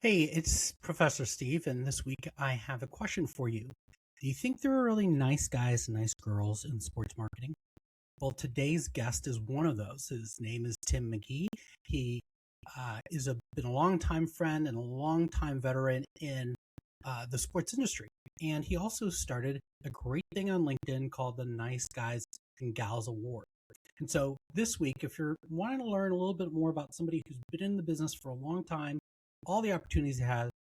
Hey, it's Professor Steve, and this week I have a question for you. Do you think there are really nice guys and nice girls in sports marketing? Well, today's guest is one of those. His name is Tim McGhee. He been a longtime friend and a longtime veteran in the sports industry. And he also started a great thing on LinkedIn called the Nice Guys and Gals Award. And so this week, if you're wanting to learn a little bit more about somebody who's been in the business for a long time, all the opportunities he had,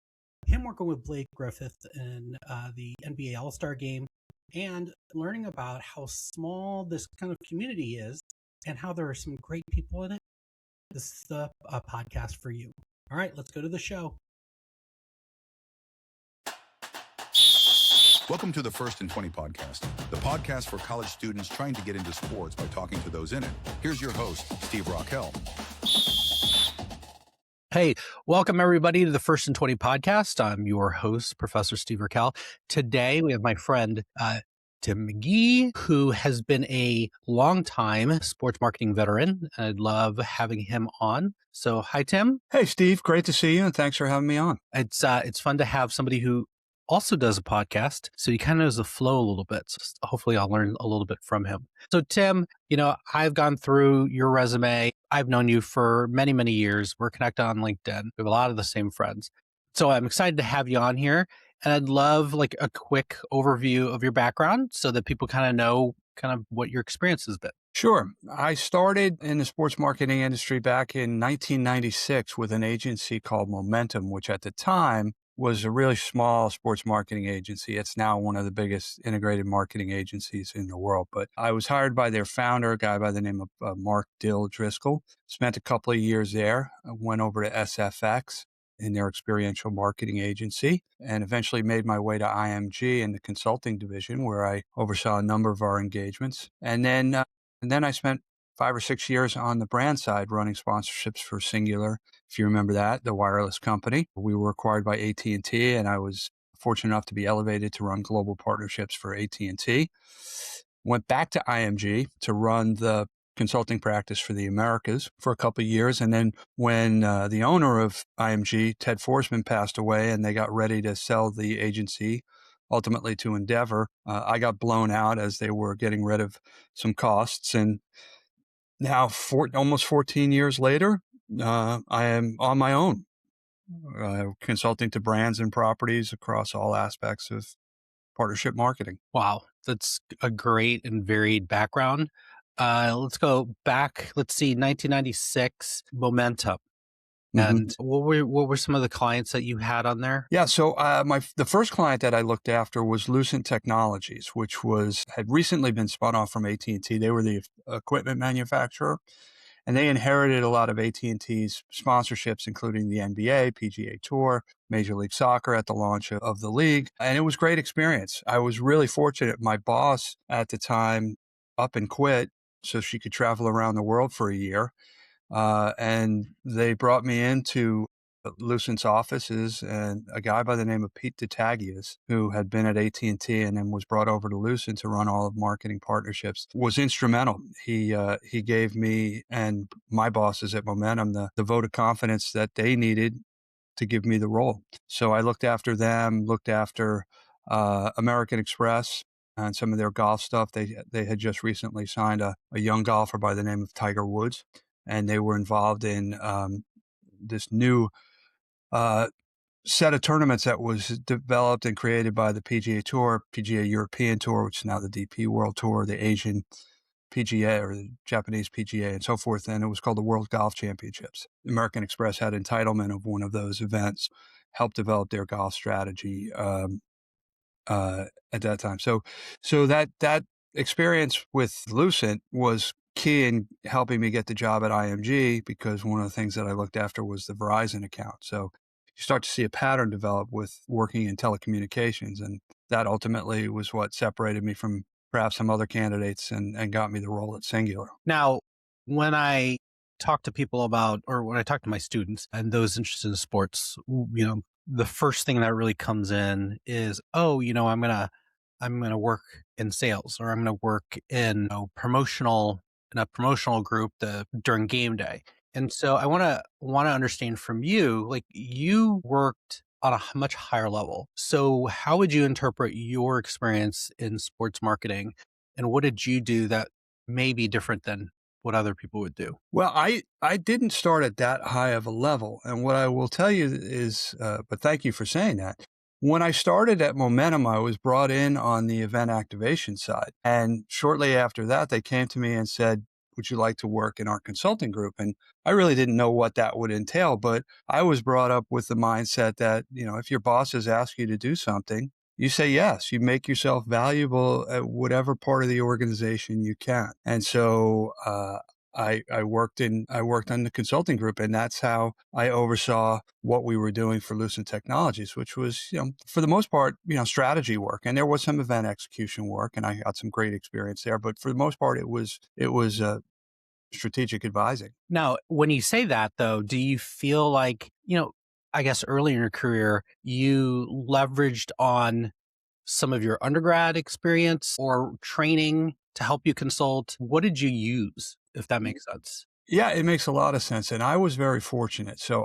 him working with Blake Griffith in the NBA All-Star game, and learning about how small this kind of community is and how there are some great people in it, this is the podcast for you. All right, let's go to the show. Welcome to the First and 20 podcast, the podcast for college students trying to get into sports by talking to those in it. Here's your host, Steve Rockel. Hey, welcome everybody to the First and 20 podcast. I'm your host, Professor Steve Rockel. Today we have my friend, Tim McGhee, who has been a longtime sports marketing veteran. I'd love having him on. So hi, Tim. Hey, Steve. Great to see you, and thanks for having me on. It's fun to have somebody who also does a podcast, so he kind of knows the flow a little bit. So hopefully I'll learn a little bit from him. So Tim, I've gone through your resume. I've known you for many, many years. We're connected on LinkedIn. We have a lot of the same friends. So I'm excited to have you on here. And I'd love like a quick overview of your background so that people kind of know what your experience has been. Sure. I started in the sports marketing industry back in 1996 with an agency called Momentum, which at the time was a really small sports marketing agency. It's now one of the biggest integrated marketing agencies in the world. But I was hired by their founder, a guy by the name of Mark Dill Driscoll. Spent a couple of years there. I went over to SFX in their experiential marketing agency, and eventually made my way to IMG in the consulting division, where I oversaw a number of our engagements. And then I spent 5 or 6 years on the brand side running sponsorships for Singular, if you remember that, the wireless company. We were acquired by AT&T, and I was fortunate enough to be elevated to run global partnerships for AT&T. Went back to IMG to run the consulting practice for the Americas for a couple of years. And then when the owner of IMG, Ted Forsman, passed away and they got ready to sell the agency, ultimately to Endeavor, I got blown out as they were getting rid of some costs. And now, almost 14 years later, I am on my own, consulting to brands and properties across all aspects of partnership marketing. Wow, that's a great and varied background. Let's go back. Let's see, 1996, Momentum. And what were some of the clients that you had on there? Yeah, so the first client that I looked after was Lucent Technologies, which had recently been spun off from AT&T. They were the equipment manufacturer, and they inherited a lot of AT&T's sponsorships, including the NBA, PGA Tour, Major League Soccer at the launch of the league, and it was a great experience. I was really fortunate. My boss at the time up and quit so she could travel around the world for a year. And they brought me into Lucent's offices, and a guy by the name of Pete DeTagias, who had been at AT&T and then was brought over to Lucent to run all of marketing partnerships, was instrumental. He gave me and my bosses at Momentum the vote of confidence that they needed to give me the role. So I looked after them, looked after American Express and some of their golf stuff. They had just recently signed a young golfer by the name of Tiger Woods, and they were involved in this new set of tournaments that was developed and created by the PGA Tour, PGA European Tour, which is now the DP World Tour, the Asian PGA or the Japanese PGA, and so forth. And it was called the World Golf Championships. American Express had entitlement of one of those events, helped develop their golf strategy at that time. So that experience with Lucent was key in helping me get the job at IMG, because one of the things that I looked after was the Verizon account. So you start to see a pattern develop with working in telecommunications, and that ultimately was what separated me from perhaps some other candidates and got me the role at Singular. Now, when I talk to people about, or when I talk to my students and those interested in sports, the first thing that really comes in is, I'm going to work in sales, or I'm going to work in a promotional group during game day. And so I want to understand from you, like you worked on a much higher level. So how would you interpret your experience in sports marketing, and what did you do that may be different than what other people would do? Well, I didn't start at that high of a level. And what I will tell you is, but thank you for saying that. When I started at Momentum, I was brought in on the event activation side. And shortly after that, they came to me and said, would you like to work in our consulting group? And I really didn't know what that would entail, but I was brought up with the mindset that, if your bosses ask you to do something, you say yes. You make yourself valuable at whatever part of the organization you can. And so, I worked on the consulting group, and that's how I oversaw what we were doing for Lucent Technologies, which was, for the most part, strategy work. And there was some event execution work, and I got some great experience there. But for the most part, it was strategic advising. Now, when you say that though, do you feel like, I guess early in your career, you leveraged on some of your undergrad experience or training to help you consult? What did you use, if that makes sense? Yeah, it makes a lot of sense. And I was very fortunate. So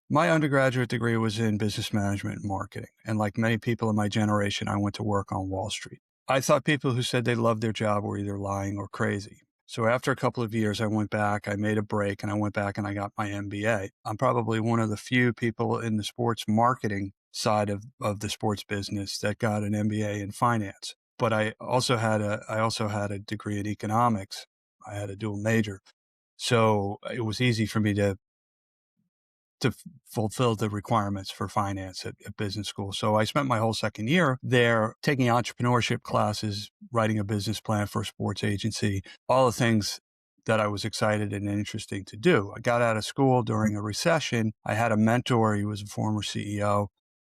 my undergraduate degree was in business management and marketing. And like many people in my generation, I went to work on Wall Street. I thought people who said they loved their job were either lying or crazy. So after a couple of years, I went back, I made a break, and I went back and I got my MBA. I'm probably one of the few people in the sports marketing side of the sports business that got an MBA in finance. But I also had a degree in economics. I had a dual major. So it was easy for me to fulfill the requirements for finance at business school. So I spent my whole second year there taking entrepreneurship classes, writing a business plan for a sports agency, all the things that I was excited and interesting to do. I got out of school during a recession. I had a mentor. He was a former CEO.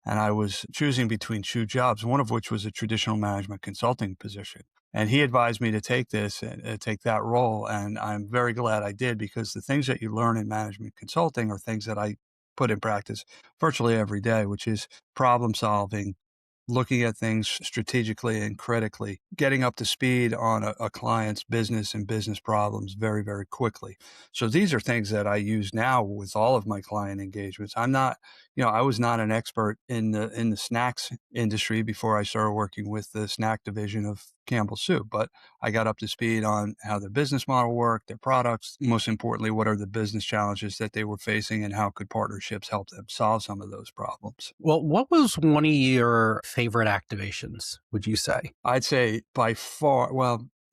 And I was choosing between two jobs, one of which was a traditional management consulting position. And he advised me to take this and take that role. And I'm very glad I did, because the things that you learn in management consulting are things that I put in practice virtually every day, which is problem solving, looking at things strategically and critically, getting up to speed on a client's business and business problems very, very quickly. So these are things that I use now with all of my client engagements. I'm not, I was not an expert in the snacks industry before I started working with the snack division of Campbell Soup, but I got up to speed on how their business model worked, their products, most importantly, what are the business challenges that they were facing and how could partnerships help them solve some of those problems. Well, what was one of your favorite activations, would you say? I'd say by far,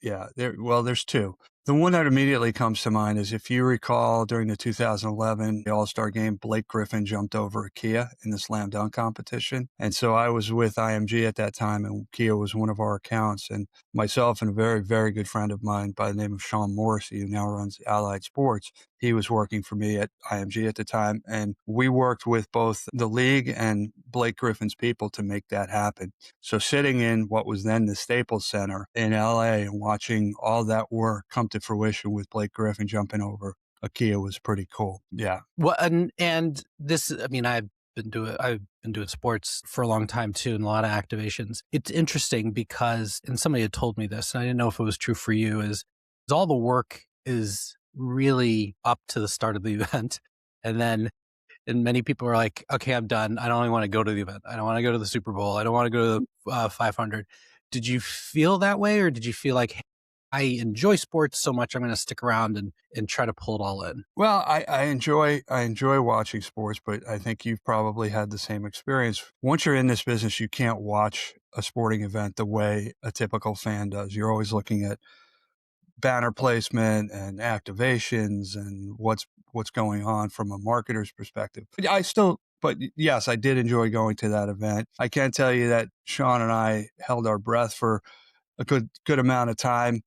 there's two. The one that immediately comes to mind is, if you recall, during the 2011 All-Star Game, Blake Griffin jumped over a Kia in the slam dunk competition. And so I was with IMG at that time, and Kia was one of our accounts. And myself and a very, very good friend of mine by the name of Sean Morrissey, who now runs Allied Sports, he was working for me at IMG at the time. And we worked with both the league and Blake Griffin's people to make that happen. So sitting in what was then the Staples Center in LA and watching all that work come to fruition with Blake Griffin jumping over a Kia was pretty cool. Yeah. Well, and this, I mean, I've been doing sports for a long time too, and a lot of activations. It's interesting because, and somebody had told me this, and I didn't know if it was true for you, is all the work is really up to the start of the event. And many people are like, okay, I'm done. I don't even want to go to the event. I don't want to go to the Super Bowl. I don't want to go to the 500. Did you feel that way? Or did you feel like, hey, I enjoy sports so much, I'm going to stick around and try to pull it all in? Well, I enjoy watching sports, but I think you've probably had the same experience. Once you're in this business, you can't watch a sporting event the way a typical fan does. You're always looking at banner placement and activations and what's going on from a marketer's perspective. But yes, I did enjoy going to that event. I can tell you that Sean and I held our breath for a good amount of time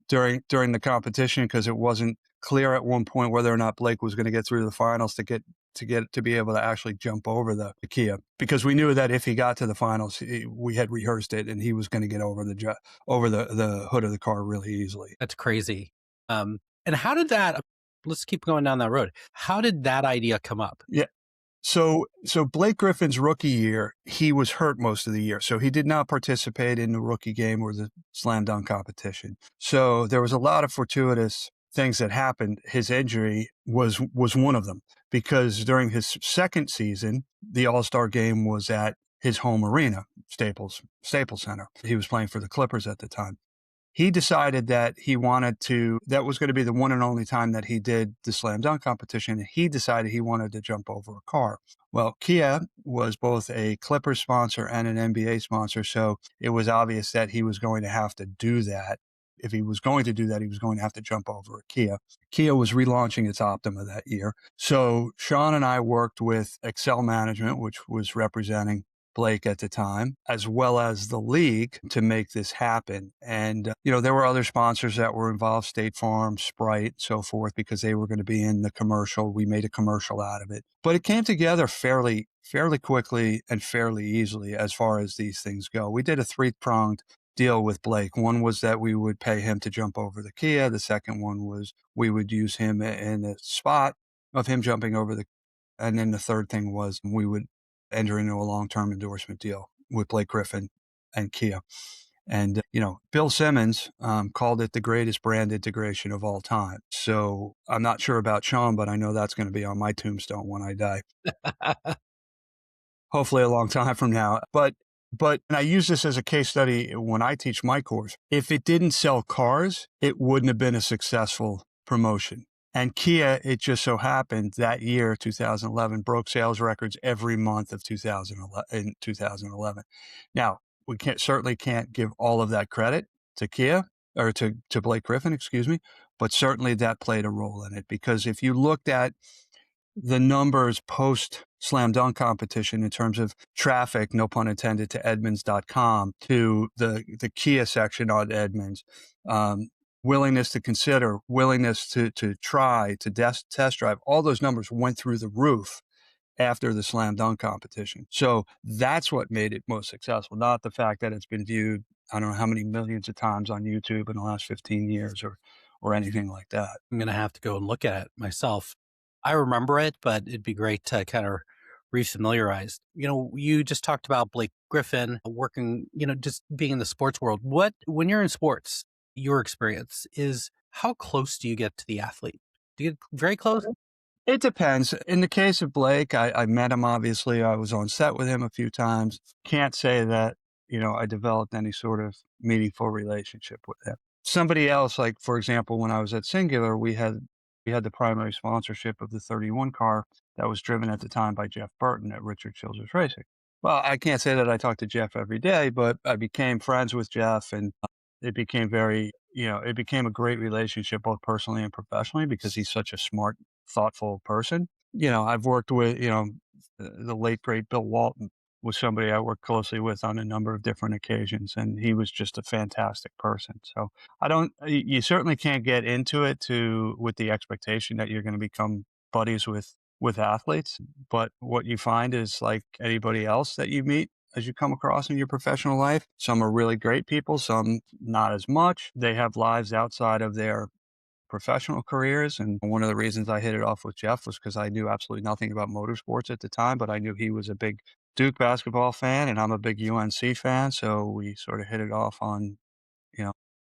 during the competition, because it wasn't clear at one point whether or not Blake was going to get through the finals to be able to actually jump over the Kia, because we knew that if he got to the finals, we had rehearsed it and he was going to get over the hood of the car really easily. That's crazy. And how did that? Let's keep going down that road. How did that idea come up? Yeah. So Blake Griffin's rookie year, he was hurt most of the year. So he did not participate in the rookie game or the slam dunk competition. So there was a lot of fortuitous things that happened, his injury was one of them, because during his second season, the All-Star game was at his home arena, Staples Center. He was playing for the Clippers at the time. He decided that that was going to be the one and only time that he did the slam dunk competition. And he decided he wanted to jump over a car. Well, Kia was both a Clippers sponsor and an NBA sponsor. So it was obvious that he was going to have to do that. If he was going to do that, he was going to have to jump over a Kia. Kia was relaunching its Optima that year. So Sean and I worked with Excel Management, which was representing Blake at the time, as well as the league, to make this happen. And, there were other sponsors that were involved, State Farm, Sprite, so forth, because they were going to be in the commercial. We made a commercial out of it. But it came together fairly quickly and fairly easily as far as these things go. We did a 3-pronged deal with Blake. One was that we would pay him to jump over the Kia. The second one was we would use him in the spot of him jumping over the, and then the third thing was we would enter into a long-term endorsement deal with Blake Griffin and Kia. And, Bill Simmons called it the greatest brand integration of all time. So I'm not sure about Sean, but I know that's going to be on my tombstone when I die. Hopefully a long time from now. But and I use this as a case study when I teach my course. If it didn't sell cars, it wouldn't have been a successful promotion. And Kia, it just so happened that year, 2011, broke sales records every month of 2011. Now, we certainly can't give all of that credit to Kia, or to Blake Griffin, excuse me, but certainly that played a role in it, because if you looked at the numbers post slam dunk competition in terms of traffic, no pun intended, to Edmunds.com, to the Kia section on Edmunds, willingness to consider, willingness to try, to test drive, all those numbers went through the roof after the slam dunk competition. So that's what made it most successful, not the fact that it's been viewed, I don't know how many millions of times on YouTube in the last 15 years or anything like that. I'm going to have to go and look at it myself. I remember it, but it'd be great to kind of refamiliarize. You just talked about Blake Griffin working, just being in the sports world. When you're in sports, your experience is, how close do you get to the athlete? Do you get very close? It depends. In the case of Blake, I met him, obviously. I was on set with him a few times. Can't say that, I developed any sort of meaningful relationship with him. Somebody else, like, for example, when I was at Singular, we had the primary sponsorship of the 31 car that was driven at the time by Jeff Burton at Richard Childress Racing. Well, I can't say that I talked to Jeff every day, but I became friends with Jeff, and it became it became a great relationship, both personally and professionally, because he's such a smart, thoughtful person. I've worked with, the late, great Bill Walton was somebody I worked closely with on a number of different occasions, and he was just a fantastic person. So you certainly can't get into it with the expectation that you're going to become buddies with athletes. But what you find is, like anybody else that you meet as you come across in your professional life, some are really great people, some not as much. They have lives outside of their professional careers. And one of the reasons I hit it off with Jeff was because I knew absolutely nothing about motorsports at the time, but I knew he was a big Duke basketball fan and I'm a big UNC fan. So we sort of hit it off on,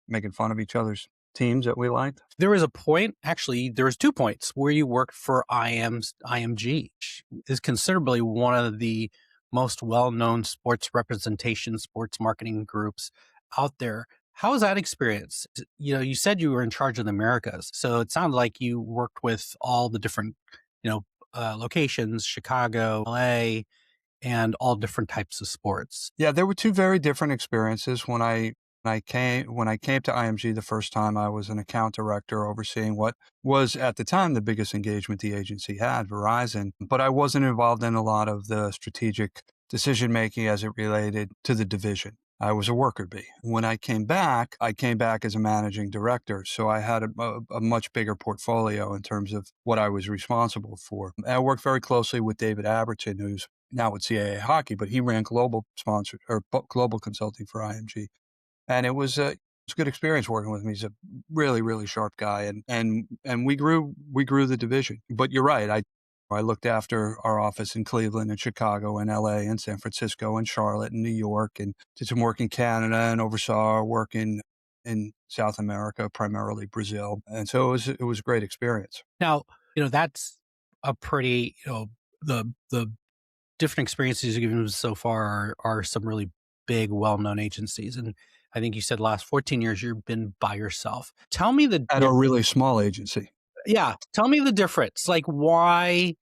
making fun of each other's teams that we liked. There was a point, actually, there was 2 points where you worked for IMG, which is considerably one of the most well-known sports representation, sports marketing groups out there. How was that experience? You said you were in charge of the Americas, so it sounded like you worked with all the different, locations, Chicago, LA, and all different types of sports. Yeah, there were 2 very different experiences. When I came to IMG the first time, I was an account director overseeing what was at the time the biggest engagement the agency had, Verizon. But I wasn't involved in a lot of the strategic decision making as it related to the division. I was a worker bee. When I came back as a managing director. So I had a much bigger portfolio in terms of what I was responsible for. And I worked very closely with David Aberton, who's now with CAA Hockey, but he ran global consulting for IMG. And it was a good experience working with him. He's a really, really sharp guy, and we grew the division. But you're right. I looked after our office in Cleveland and Chicago and LA and San Francisco and Charlotte and New York, and did some work in Canada and oversaw our work in in South America, primarily Brazil. And so it was a great experience. Now, that's a pretty, the different experiences you've given us so far are some really big, well-known agencies. And I think you said last 14 years you've been by yourself. Tell me the At a really small agency. yeah. Tell me the difference. Like why,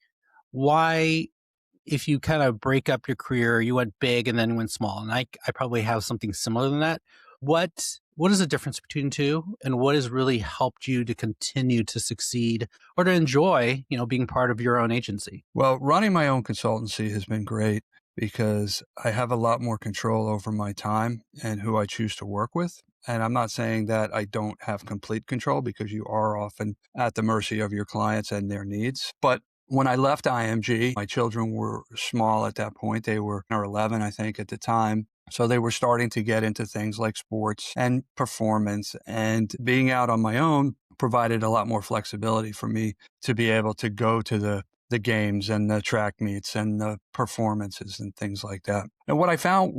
if you kind of break up your career, you went big and then went small. And I probably have something similar than that. What is the difference between the two, and what has really helped you to continue to succeed or to enjoy, being part of your own agency? Well, running my own consultancy has been great because I have a lot more control over my time and who I choose to work with. And I'm not saying that I don't have complete control, because you are often at the mercy of your clients and their needs. But when I left IMG, my children were small at that point. They were 11, I think, at the time. So they were starting to get into things like sports and performance, and being out on my own provided a lot more flexibility for me to be able to go to the games and the track meets and the performances and things like that. And what I found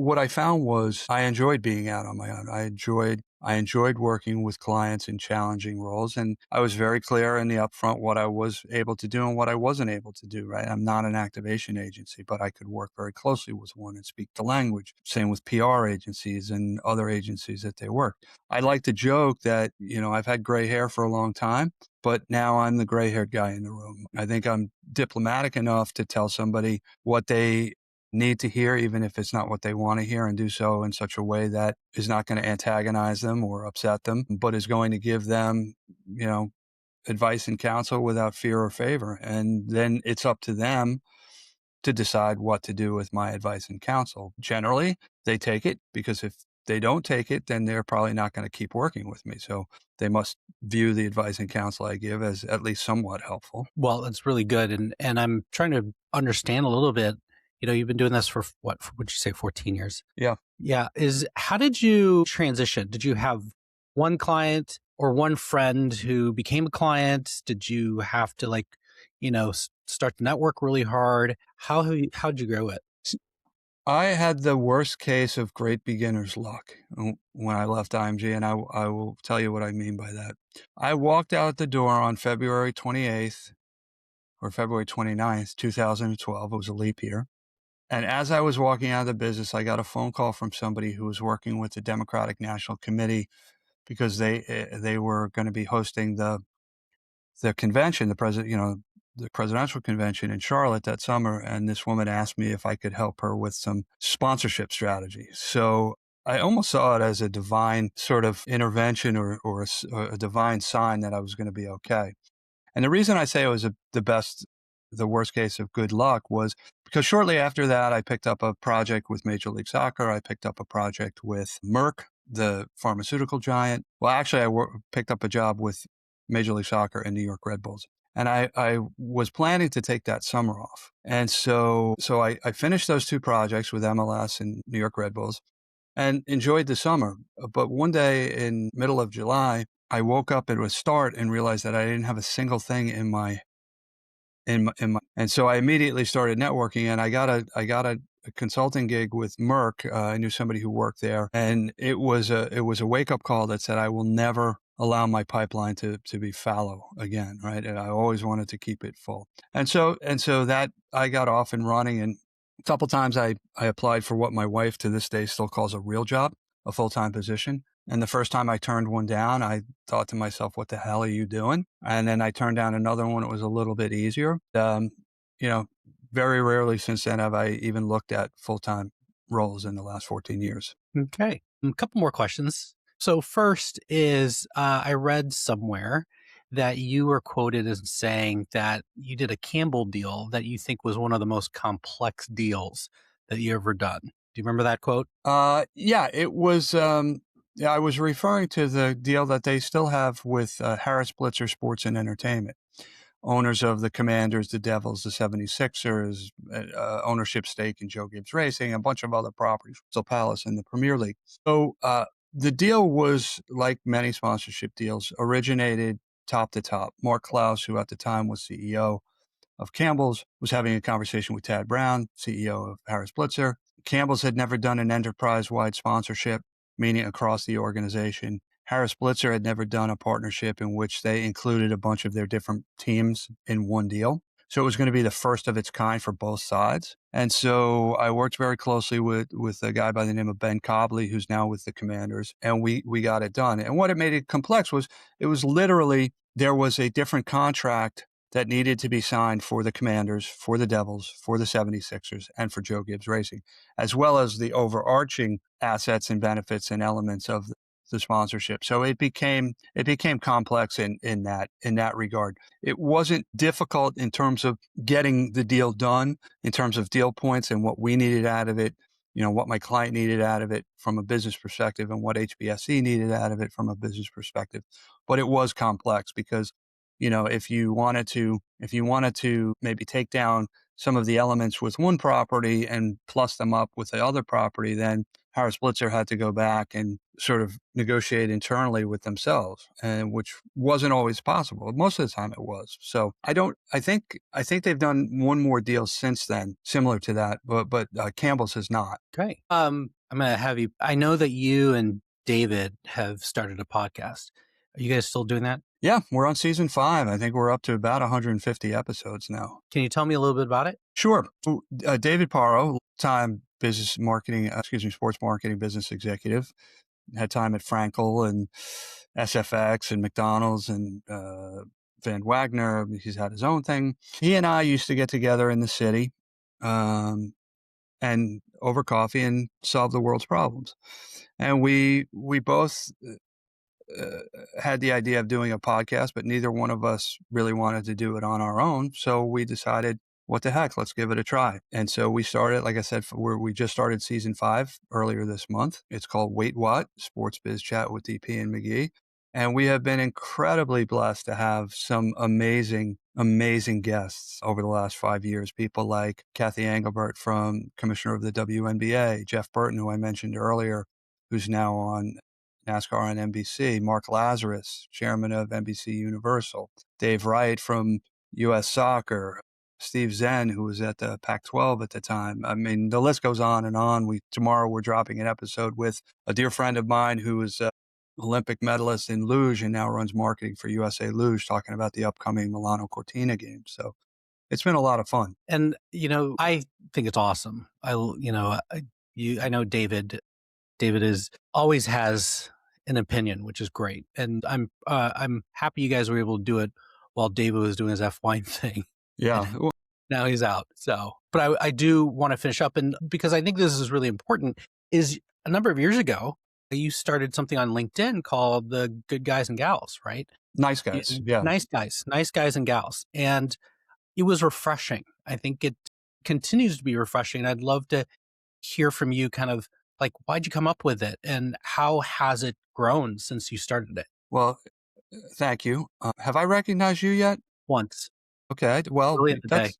was I enjoyed being out on my own. I enjoyed working with clients in challenging roles, and I was very clear in the upfront what I was able to do and what I wasn't able to do, right? I'm not an activation agency, but I could work very closely with one and speak the language. Same with PR agencies and other agencies that they work. I like to joke that, I've had gray hair for a long time, but now I'm the gray-haired guy in the room. I think I'm diplomatic enough to tell somebody what they need to hear, even if it's not what they want to hear, and do so in such a way that is not going to antagonize them or upset them, but is going to give them, advice and counsel without fear or favor. And then it's up to them to decide what to do with my advice and counsel. Generally, they take it, because if they don't take it, then they're probably not going to keep working with me. So they must view the advice and counsel I give as at least somewhat helpful. Well, that's really good. And I'm trying to understand a little bit. You've been doing this for what would you say, 14 years? Yeah. Yeah. How did you transition? Did you have one client or one friend who became a client? Did you have to start to network really hard? How'd you grow it? I had the worst case of great beginner's luck when I left IMG, and I will tell you what I mean by that. I walked out the door on February 28th or February 29th, 2012. It was a leap year. And as I was walking out of the business, I got a phone call from somebody who was working with the Democratic National Committee, because they were going to be hosting the convention, the presidential convention in Charlotte that summer. And this woman asked me if I could help her with some sponsorship strategy. So I almost saw it as a divine sort of intervention or a divine sign that I was going to be okay. And the reason I say it was the worst case of good luck was because shortly after that, I picked up a project with Major League Soccer. I picked up a project with Merck, the pharmaceutical giant. Well, actually, picked up a job with Major League Soccer and New York Red Bulls. And I was planning to take that summer off. And so I finished those two projects with MLS and New York Red Bulls and enjoyed the summer. But one day in middle of July, I woke up at a start and realized that I didn't have a single thing in my, and so I immediately started networking, and I got a consulting gig with Merck. I knew somebody who worked there, and it was a wake up call that said, I will never allow my pipeline to be fallow again. Right. And I always wanted to keep it full. And so that I got off and running, and a couple times I applied for what my wife to this day still calls a real job, a full-time position. And the first time I turned one down, I thought to myself, what the hell are you doing? And then I turned down another one. It was a little bit easier. Very rarely since then have I even looked at full-time roles in the last 14 years. Okay. A couple more questions. So first is, I read somewhere that you were quoted as saying that you did a Campbell deal that you think was one of the most complex deals that you ever done. Do you remember that quote? Yeah, it was. I was referring to the deal that they still have with Harris Blitzer Sports and Entertainment, owners of the Commanders, the Devils, the 76ers, ownership stake in Joe Gibbs Racing, a bunch of other properties, Crystal Palace in the Premier League. So the deal was, like many sponsorship deals, originated top to top. Mark Klaus, who at the time was CEO of Campbell's, was having a conversation with Tad Brown, CEO of Harris Blitzer. Campbell's had never done an enterprise-wide sponsorship, meaning across the organization. Harris Blitzer had never done a partnership in which they included a bunch of their different teams in one deal. So it was going to be the first of its kind for both sides. And so I worked very closely with a guy by the name of Ben Cobley, who's now with the Commanders, and we got it done. And what it made it complex was it was literally there was a different contract that needed to be signed for the Commanders, for the Devils, for the 76ers, and for Joe Gibbs Racing, as well as the overarching assets and benefits and elements of the sponsorship. So it became complex in that regard. It wasn't difficult in terms of getting the deal done, in terms of deal points and what we needed out of it, what my client needed out of it from a business perspective and what HBSC needed out of it from a business perspective. But it was complex because, if you wanted to maybe take down some of the elements with one property and plus them up with the other property, then Harris Blitzer had to go back and sort of negotiate internally with themselves, and which wasn't always possible. Most of the time it was. So I think they've done one more deal since then, similar to that, but Campbell's has not. Great. I'm going to have you, I know that you and David have started a podcast. Are you guys still doing that? Yeah, we're on season 5. I think we're up to about 150 episodes now. Can you tell me a little bit about it? Sure. David Parro, time sports marketing business executive, had time at Frankel and SFX and McDonald's and Van Wagner. He's had his own thing. He and I used to get together in the city and over coffee and solve the world's problems. And we both had the idea of doing a podcast, but neither one of us really wanted to do it on our own. So we decided, what the heck, let's give it a try. And so we started, like I said, we just started season 5 earlier this month. It's called Wait What? Sports Biz Chat with DP and McGhee. And we have been incredibly blessed to have some amazing guests over the last 5 years. People like Kathy Engelbert, commissioner of the WNBA, Jeff Burton, who I mentioned earlier, who's now on NASCAR on NBC, Mark Lazarus, chairman of NBC Universal, Dave Wright from U.S. Soccer, Steve Zen, who was at the Pac-12 at the time. I mean, the list goes on and on. Tomorrow we're dropping an episode with a dear friend of mine who is an Olympic medalist in luge and now runs marketing for USA Luge, talking about the upcoming Milano Cortina games. So it's been a lot of fun. And, I think it's awesome. I know David always has an opinion, which is great. And I'm happy you guys were able to do it while David was doing his F1 thing. Yeah. Now he's out. So, but I do want to finish up, and because I think this is really important, is a number of years ago, you started something on LinkedIn called the Good Guys and Gals, right? Nice guys. Yeah. Nice guys and gals. And it was refreshing. I think it continues to be refreshing. And I'd love to hear from you kind of like, why'd you come up with it and how has it grown since you started it? Well, thank you. Have I recognized you yet? Once. Okay. Well, that's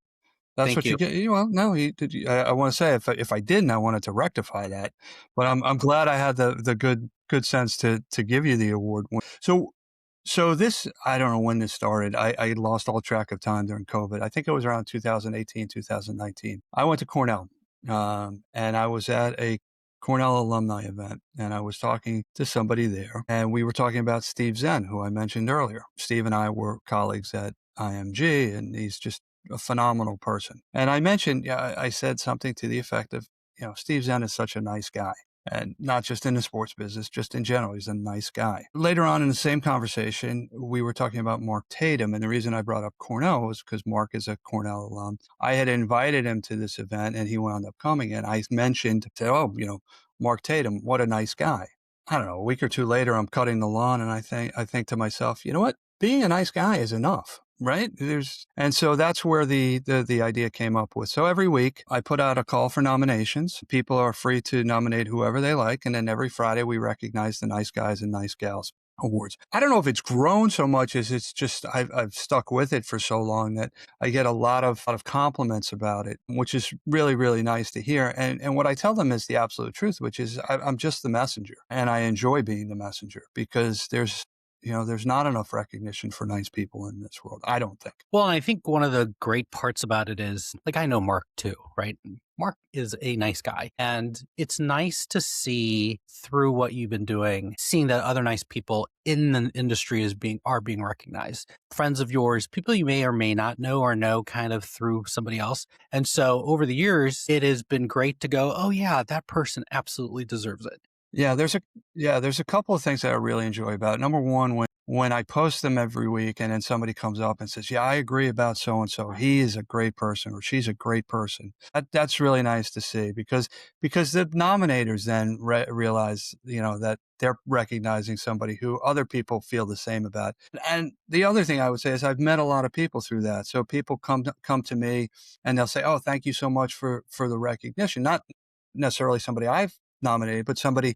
Thank what you. you get. Well, no, I want to say if I didn't, I wanted to rectify that, but I'm glad I had the good sense to give you the award. So this, I don't know when this started. I lost all track of time during COVID. I think it was around 2018, 2019. I went to Cornell, and I was at a Cornell alumni event, and I was talking to somebody there, and we were talking about Steve Zen, who I mentioned earlier. Steve and I were colleagues at IMG, and he's just a phenomenal person. And I mentioned, I said something to the effect of, Steve Zen is such a nice guy. And not just in the sports business, just in general, he's a nice guy. Later on in the same conversation, we were talking about Mark Tatum. And the reason I brought up Cornell was because Mark is a Cornell alum. I had invited him to this event and he wound up coming. And I mentioned, Mark Tatum, what a nice guy. I don't know, a week or two later, I'm cutting the lawn and I think to myself, you know what? Being a nice guy is enough. Right? And so that's where the idea came up with. So every week I put out a call for nominations. People are free to nominate whoever they like. And then every Friday we recognize the Nice Guys and Nice Gals awards. I don't know if it's grown so much as it's just, I've stuck with it for so long that I get a lot of compliments about it, which is really, really nice to hear. And what I tell them is the absolute truth, which is I'm just the messenger and I enjoy being the messenger because there's not enough recognition for nice people in this world, I don't think. Well, and I think one of the great parts about it is, like, I know Mark too, right? Mark is a nice guy. And it's nice to see through what you've been doing, seeing that other nice people in the industry are being recognized. Friends of yours, people you may or may not know or know kind of through somebody else. And so over the years, it has been great to go, oh yeah, that person absolutely deserves it. Yeah, there's a couple of things that I really enjoy about it. Number one, when I post them every week and then somebody comes up and says, yeah, I agree about so-and-so. He is a great person or she's a great person. That's really nice to see because the nominators then realize, that they're recognizing somebody who other people feel the same about. And the other thing I would say is I've met a lot of people through that. So people come to me and they'll say, oh, thank you so much for the recognition. Not necessarily somebody I've nominated, but somebody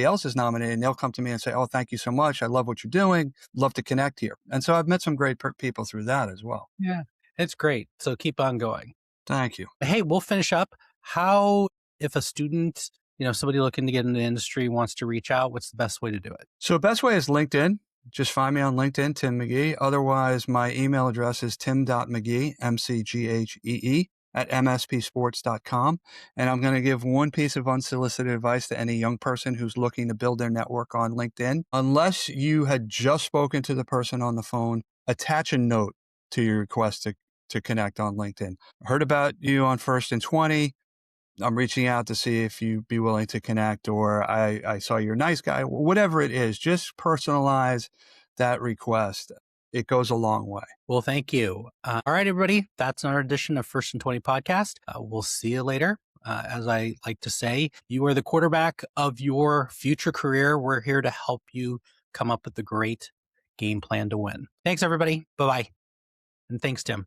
else is nominated, and they'll come to me and say, oh, thank you so much. I love what you're doing. Love to connect here. And so I've met some great people through that as well. Yeah, it's great. So keep on going. Thank you. Hey, we'll finish up. How, if a student, somebody looking to get in the industry wants to reach out, what's the best way to do it? So the best way is LinkedIn. Just find me on LinkedIn, Tim McGhee. Otherwise, my email address is tim.mcghee, MCGHEE, at mspsports.com. And I'm going to give one piece of unsolicited advice to any young person who's looking to build their network on LinkedIn. Unless you had just spoken to the person on the phone, attach a note to your request to connect on LinkedIn. I heard about you on First and 20. I'm reaching out to see if you'd be willing to connect, or I saw you're a nice guy, whatever it is. Just personalize that request. It goes a long way. Well, thank you. All right, everybody. That's our edition of First and 20 podcast. We'll see you later. As I like to say, you are the quarterback of your future career. We're here to help you come up with the great game plan to win. Thanks, everybody. Bye-bye. And thanks, Tim.